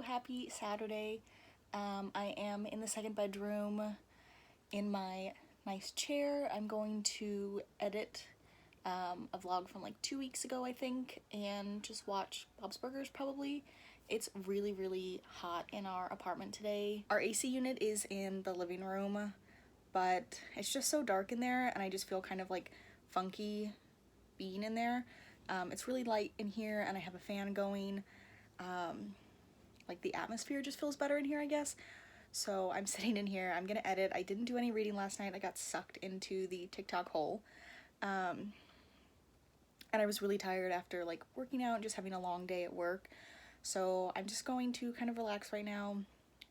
happy Saturday. I am in the second bedroom in my nice chair. I'm going to edit a vlog from like 2 weeks ago, I think, and just watch Bob's Burgers probably. It's really, really hot in our apartment today. Our AC unit is in the living room, but it's just so dark in there, and I just feel kind of like funky being in there. It's really light in here, and I have a fan going. Like the atmosphere just feels better in here, I guess. So I'm sitting in here, I'm gonna edit. I didn't do any reading last night. I got sucked into the TikTok hole. And I was really tired after like working out and just having a long day at work. So I'm just going to kind of relax right now,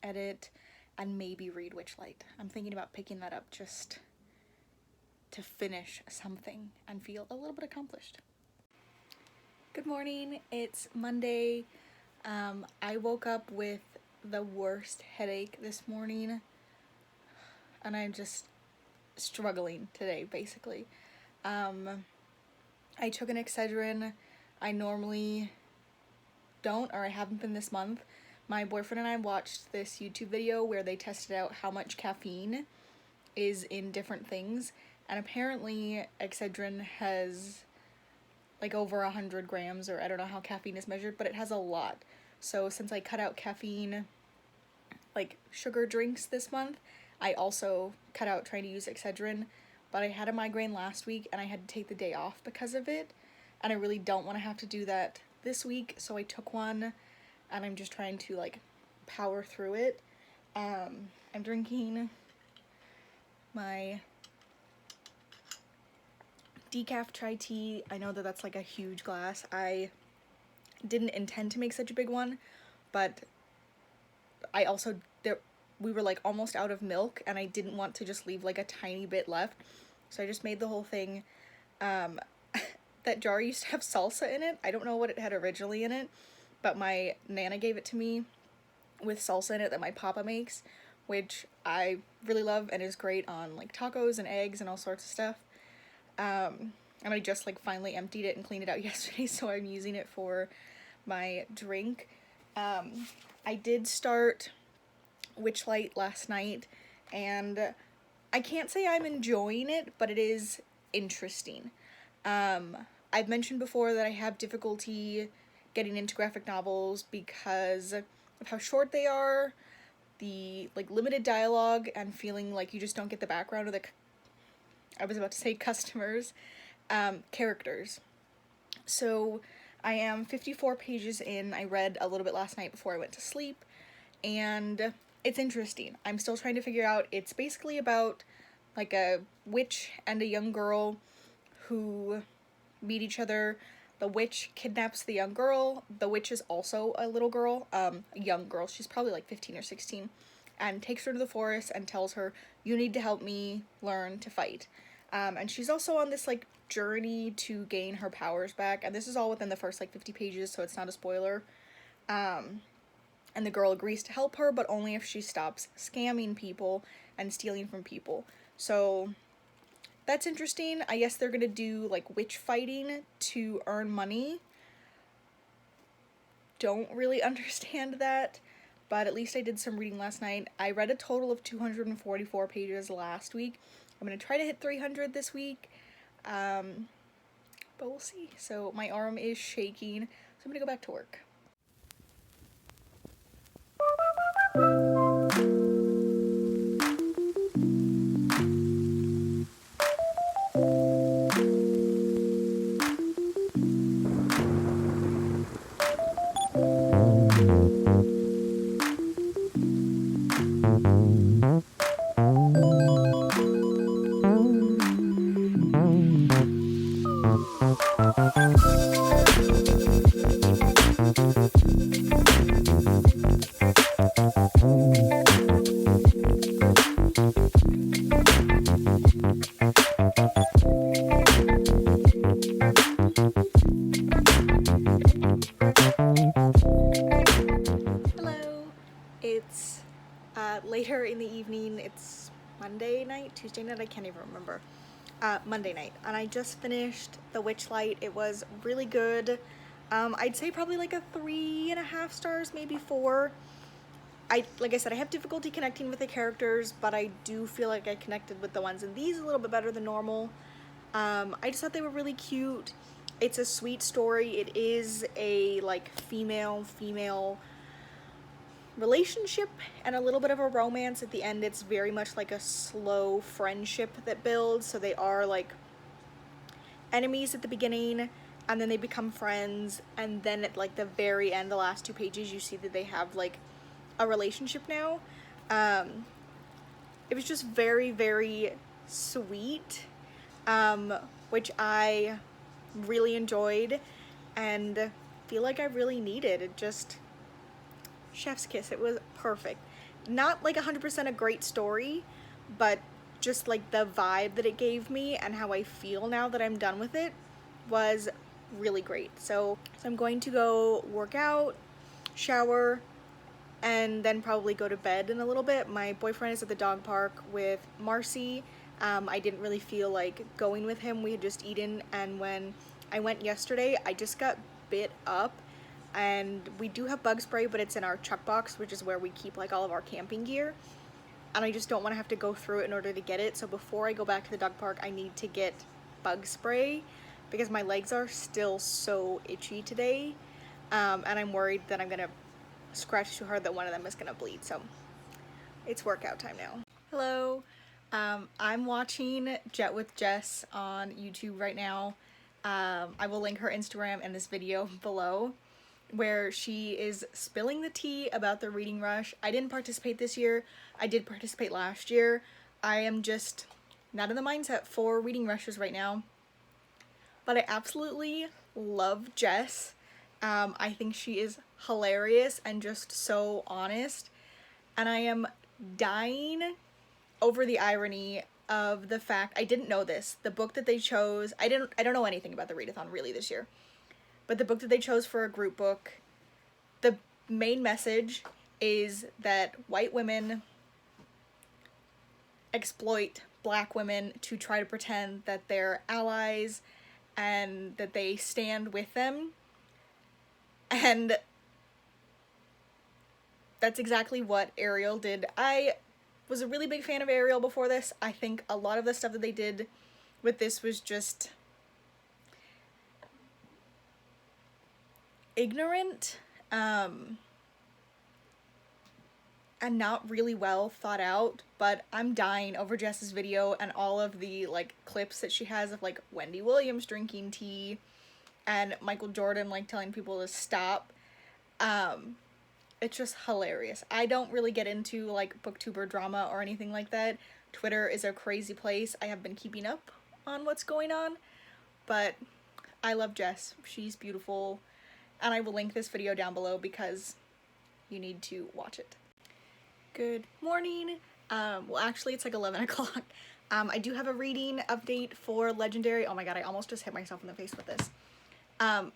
edit, and maybe read Witchlight. I'm thinking about picking that up just to finish something and feel a little bit accomplished. Good morning, it's Monday. I woke up with the worst headache this morning, and I'm just struggling today, basically. I took an Excedrin. I normally don't, or I haven't been this month. My boyfriend and I watched this YouTube video where they tested out how much caffeine is in different things, and apparently Excedrin has like over 100 grams, or I don't know how caffeine is measured, but it has a lot. So since I cut out caffeine, like sugar drinks this month, I also cut out trying to use Excedrin, but I had a migraine last week and I had to take the day off because of it, and I really don't want to have to do that this week, so I took one and I'm just trying to like power through it. I'm drinking my decaf chai tea. I know that that's like a huge glass. I didn't intend to make such a big one, but I also, we were like almost out of milk and I didn't want to just leave like a tiny bit left, so I just made the whole thing. That jar used to have salsa in it. I don't know what it had originally in it, but my Nana gave it to me with salsa in it that my papa makes, which I really love and is great on like tacos and eggs and all sorts of stuff. And I just like finally emptied it and cleaned it out yesterday, so I'm using it for my drink. I did start Witchlight last night, and I can't say I'm enjoying it, but it is interesting. I've mentioned before that I have difficulty getting into graphic novels because of how short they are, the like limited dialogue, and feeling like you just don't get the background of the I was about to say customers, characters. So I am 54 pages in. I read a little bit last night before I went to sleep, and it's interesting. I'm still trying to figure out. It's basically about like a witch and a young girl who meet each other. The witch kidnaps the young girl. The witch is also a little girl, a young girl. She's probably like 15 or 16, and takes her to the forest and tells her, "You need to help me learn to fight." And she's also on this like journey to gain her powers back, and this is all within the first like 50 pages, so it's not a spoiler. And the girl agrees to help her, but only if she stops scamming people and stealing from people. So that's interesting. I guess they're gonna do like witch fighting to earn money. Don't really understand that, but at least I did some reading last night. I read a total of 244 pages last week. I'm gonna try to hit 300 this week, but we'll see. So my arm is shaking, so I'm gonna go back to work. It's later in the evening. It's Monday night, Tuesday night, I can't even remember. Monday night, and I just finished The Witchlight. It was really good. I'd say probably like a 3.5 stars, maybe 4. Like I said, I have difficulty connecting with the characters, but I do feel like I connected with the ones in these a little bit better than normal. I just thought they were really cute. It's a sweet story. It is a like female relationship and a little bit of a romance at the end. It's very much like a slow friendship that builds. So they are like enemies at the beginning, and then they become friends, and then at like the very end, the last 2 pages, you see that they have like a relationship now. It was just very, very sweet, which I really enjoyed and feel like I really needed. It just, chef's kiss. It was perfect. Not like 100% a great story, but just like the vibe that it gave me and how I feel now that I'm done with it was really great. So I'm going to go work out, shower, and then probably go to bed in a little bit. My boyfriend is at the dog park with Marcy. I didn't really feel like going with him. We had just eaten, and when I went yesterday, I just got bit up, and we do have bug spray, but it's in our chuck box, which is where we keep like all of our camping gear, and I just don't want to have to go through it in order to get it. So before I go back to the dog park, I need to get bug spray because my legs are still so itchy today, and I'm worried that I'm gonna scratch too hard that one of them is gonna bleed. So it's workout time now. Hello. I'm watching Jet with Jess on YouTube right now. I will link her Instagram in this video below, where she is spilling the tea about the reading rush. I didn't participate this year. I did participate last year. I am just not in the mindset for reading rushes right now. But I absolutely love Jess. I think she is hilarious and just so honest. And I am dying over the irony of the fact, I didn't know this, the book that they chose, I don't know anything about the readathon really this year, but the book that they chose for a group book, the main message is that white women exploit black women to try to pretend that they're allies and that they stand with them. And that's exactly what Ariel did. I was a really big fan of Ariel before this. I think a lot of the stuff that they did with this was just ignorant, and not really well thought out, but I'm dying over Jess's video and all of the like clips that she has of like Wendy Williams drinking tea and Michael Jordan like telling people to stop. It's just hilarious. I don't really get into like booktuber drama or anything like that. Twitter is a crazy place. I have been keeping up on what's going on, but I love Jess. She's beautiful, and I will link this video down below because you need to watch it. Good morning. Well, actually it's like 11 o'clock. I do have a reading update for Legendary. Oh my god, I almost just hit myself in the face with this. I'm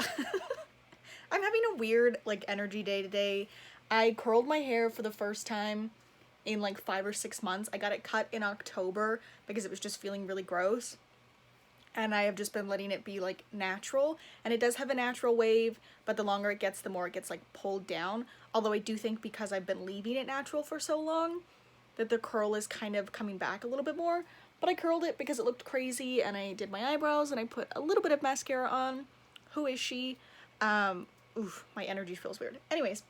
having a weird like energy day today. I curled my hair for the first time in like 5 or 6 months. I got it cut in October because it was just feeling really gross. And I have just been letting it be like natural. And it does have a natural wave, but the longer it gets, the more it gets like pulled down. Although I do think because I've been leaving it natural for so long that the curl is kind of coming back a little bit more. But I curled it because it looked crazy, and I did my eyebrows and I put a little bit of mascara on. Who is she? Oof, my energy feels weird. Anyways,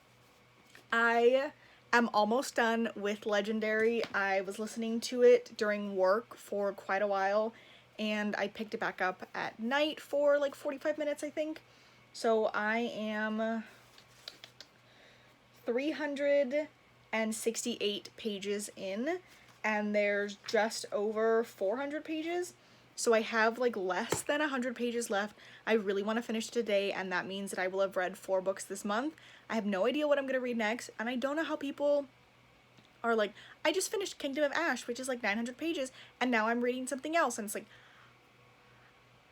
I am almost done with Legendary. I was listening to it during work for quite a while, and I picked it back up at night for like 45 minutes, I think. So I am 368 pages in, and there's just over 400 pages. So I have like less than 100 pages left. I really want to finish today, and that means that I will have read 4 books this month. I have no idea what I'm going to read next, and I don't know how people are like, I just finished Kingdom of Ash, which is like 900 pages, and now I'm reading something else. And it's like,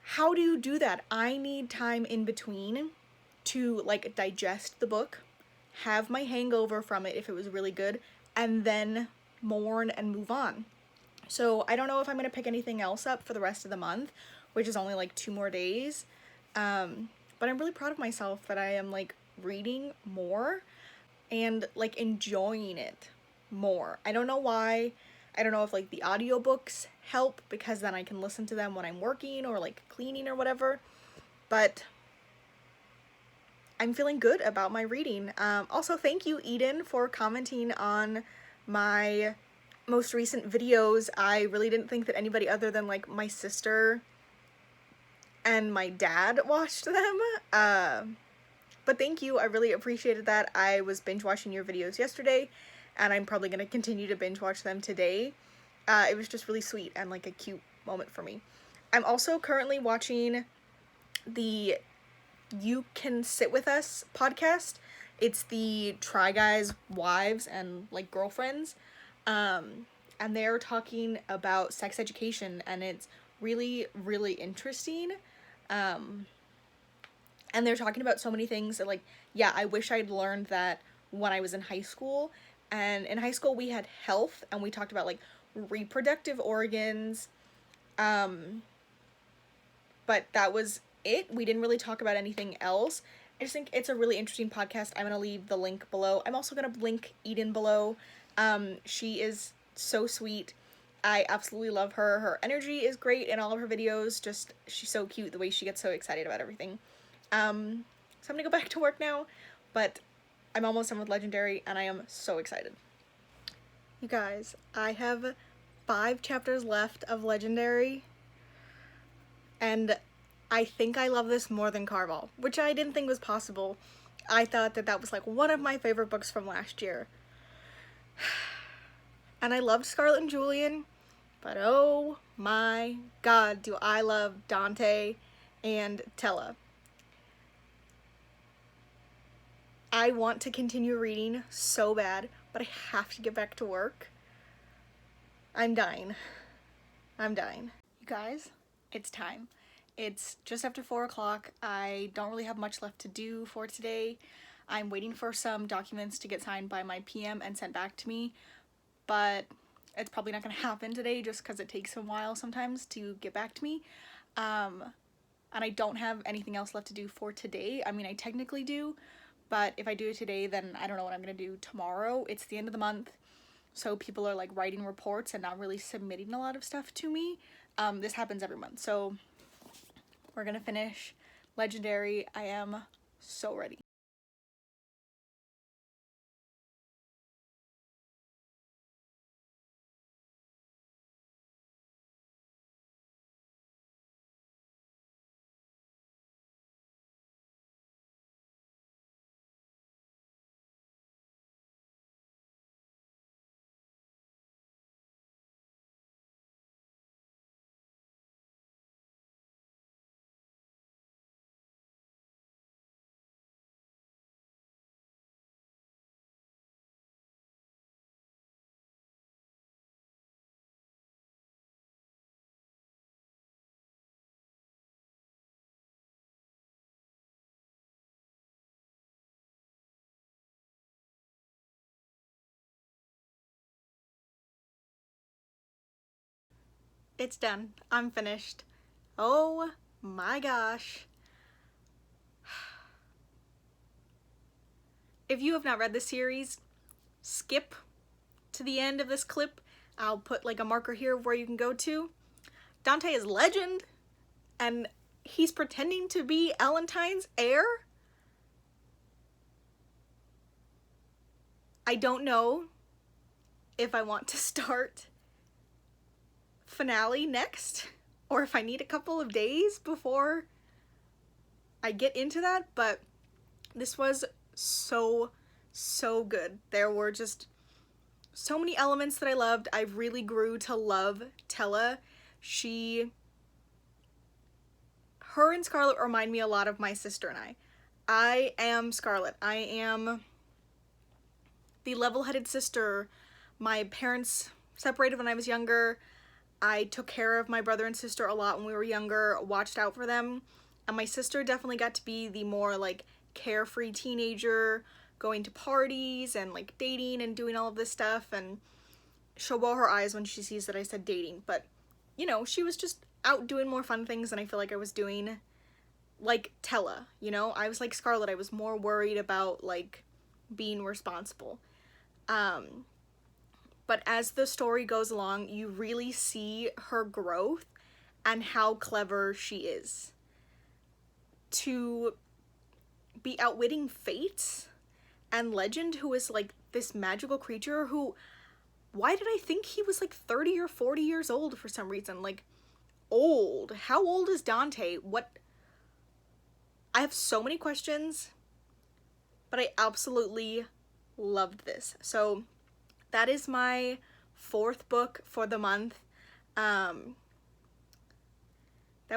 how do you do that? I need time in between to like digest the book, have my hangover from it if it was really good, and then mourn and move on. So I don't know if I'm going to pick anything else up for the rest of the month, which is only like 2 more days. But but I'm really proud of myself that I am like reading more and like enjoying it more. I don't know why. I don't know if like the audiobooks help because then I can listen to them when I'm working or like cleaning or whatever, but I'm feeling good about my reading. Also, thank you, Eden, for commenting on my most recent videos. I really didn't think that anybody other than like my sister and my dad watched them. But thank you. I really appreciated that. I was binge watching your videos yesterday, and I'm probably going to continue to binge watch them today. It was just really sweet and like a cute moment for me. I'm also currently watching the You Can Sit With Us podcast. It's the Try Guys' wives and like girlfriends. And they're talking about sex education, and it's really, really interesting. And they're talking about so many things that, like, yeah, I wish I'd learned that when I was in high school. And in high school, we had health, and we talked about, like, reproductive organs. But that was it. We didn't really talk about anything else. I just think it's a really interesting podcast. I'm going to leave the link below. I'm also going to link Eden below. She is so sweet. I absolutely love her. Her energy is great in all of her videos. Just, she's so cute, the way she gets so excited about everything. So I'm gonna go back to work now, but I'm almost done with Legendary, and I am so excited. You guys, I have 5 chapters left of Legendary, and I think I love this more than Carval, which I didn't think was possible. I thought that that was like one of my favorite books from last year. And I loved Scarlet and Julian, but oh my god, do I love Dante and Tella. I want to continue reading so bad, but I have to get back to work. I'm dying. I'm dying. You guys, it's time. It's just after 4 o'clock. I don't really have much left to do for today. I'm waiting for some documents to get signed by my PM and sent back to me, but it's probably not going to happen today just because it takes a while sometimes to get back to me. And I don't have anything else left to do for today. I mean, I technically do, but if I do it today, then I don't know what I'm going to do tomorrow. It's the end of the month, so people are like writing reports and not really submitting a lot of stuff to me. This happens every month, so we're going to finish Legendary. I am so ready. It's done. I'm finished. Oh my gosh. If you have not read the series, skip to the end of this clip. I'll put like a marker here where you can go to. Dante is legend, and he's pretending to be Elentine's heir. I don't know if I want to start finale next, or if I need a couple of days before I get into that, but this was so good. There were just so many elements that I loved. I really grew to love Tella. Her and Scarlet remind me a lot of my sister and I. I am Scarlet. I am the level-headed sister. My parents separated when I was younger. I took care of my brother and sister a lot when we were younger, watched out for them. And my sister definitely got to be the more like carefree teenager, going to parties and like dating and doing all of this stuff, and she'll roll her eyes when she sees that I said dating, but you know, she was just out doing more fun things than I feel like I was doing like Tella, you know? I was like Scarlet, I was more worried about like being responsible. But as the story goes along, you really see her growth and how clever she is. To be outwitting fate and Legend, who is like this magical creature who, why did I think he was like 30 or 40 years old for some reason? Like, old. How old is Dante? What? I have so many questions, but I absolutely loved this. So that is my 4th book for the month. That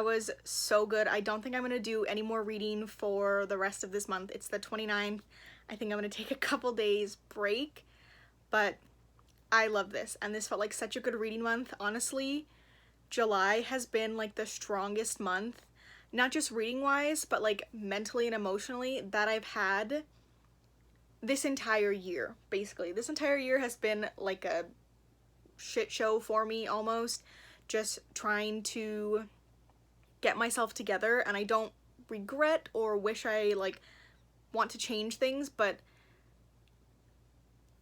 was so good. I don't think I'm gonna do any more reading for the rest of this month. It's the 29th. I think I'm gonna take a couple days break, but I love this, and this felt like such a good reading month. Honestly, July has been like the strongest month, not just reading wise, but like mentally and emotionally, that I've had this entire year. Basically, this entire year has been like a shit show for me almost, just trying to get myself together, and I don't regret or wish I like want to change things, but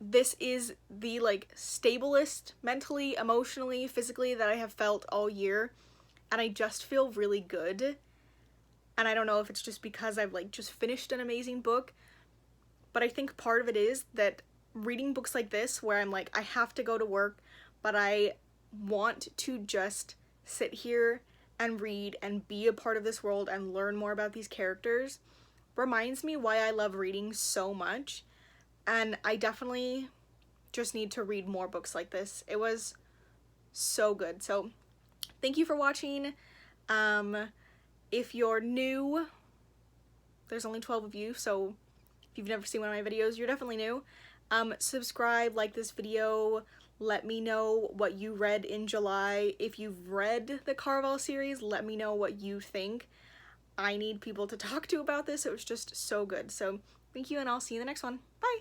this is the like stablest mentally, emotionally, physically that I have felt all year, and I just feel really good. And I don't know if it's just because I've like just finished an amazing book, but I think part of it is that reading books like this where I'm like, I have to go to work, but I want to just sit here and read and be a part of this world and learn more about these characters, reminds me why I love reading so much. And I definitely just need to read more books like this. It was so good. So thank you for watching. If you're new, there's only 12 of you, so if you've never seen one of my videos, you're definitely new. Subscribe, like this video, let me know what you read in July. If you've read the Caraval series, let me know what you think. I need people to talk to about this. It was just so good. So thank you, and I'll see you in the next one. Bye!